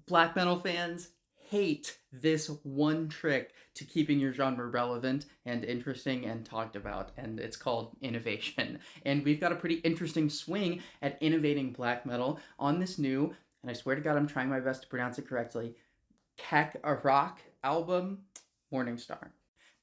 Black metal fans hate this one trick to keeping your genre relevant and interesting and talked about, and it's called innovation. And we've got a pretty interesting swing at innovating black metal on this new, and I swear to God, I'm trying my best to pronounce it correctly, Kek Arak album, Morningstar.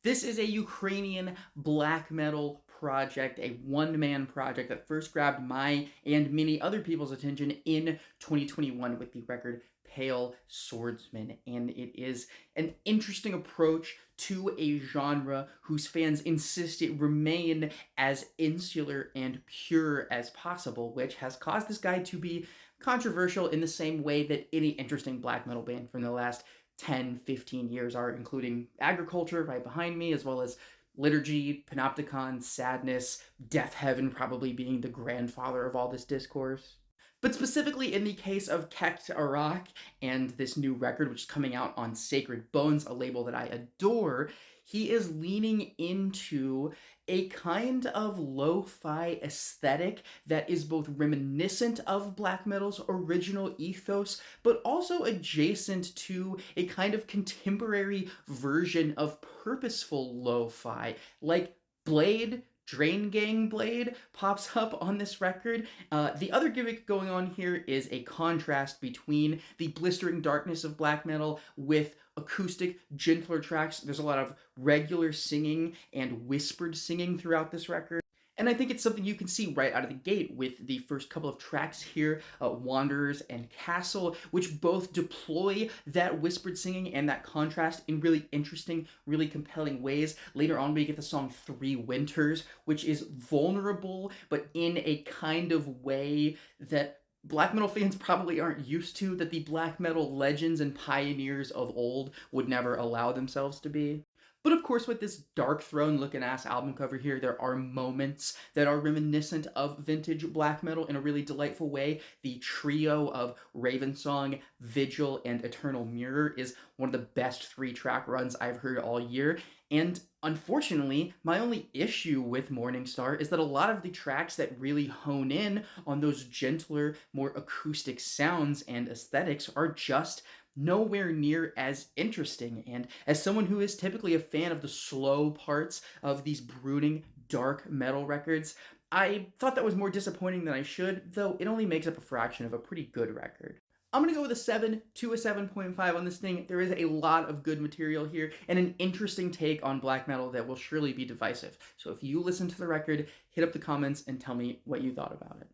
This is a Ukrainian black metal project, a one-man project that first grabbed my and many other people's attention in 2021 with the record Pale Swordsman. And it is an interesting approach to a genre whose fans insist it remain as insular and pure as possible, which has caused this guy to be controversial in the same way that any interesting black metal band from the last 10, 15 years are, including Agriculture right behind me, as well as Liturgy, Panopticon, Sadness, Death Heaven probably being the grandfather of all this discourse. But specifically in the case of Kekt Arak and this new record, which is coming out on Sacred Bones, a label that I adore, he is leaning into a kind of lo-fi aesthetic that is both reminiscent of black metal's original ethos, but also adjacent to a kind of contemporary version of purposeful lo-fi, like Blade. Drain Gang Blade pops up on this record. The other gimmick going on here is a contrast between the blistering darkness of black metal with acoustic, gentler tracks. There's a lot of regular singing and whispered singing throughout this record. And I think it's something you can see right out of the gate with the first couple of tracks here, Wanderers and Castle, which both deploy that whispered singing and that contrast in really interesting, really compelling ways. Later on, we get the song Three Winters, which is vulnerable, but in a kind of way that black metal fans probably aren't used to, that the black metal legends and pioneers of old would never allow themselves to be. But of course, with this Dark Throne looking ass album cover here, there are moments that are reminiscent of vintage black metal in a really delightful way. The trio of Ravensong, Vigil, and Eternal Mirror is one of the best three-track runs I've heard all year. And unfortunately, my only issue with Morningstar is that a lot of the tracks that really hone in on those gentler, more acoustic sounds and aesthetics are just nowhere near as interesting. And as someone who is typically a fan of the slow parts of these brooding dark metal records, I thought that was more disappointing than I should, though it only makes up a fraction of a pretty good record. I'm gonna go with a 7 to a 7.5 on this thing. There is a lot of good material here and an interesting take on black metal that will surely be divisive. So if you listen to the record, hit up the comments and tell me what you thought about it.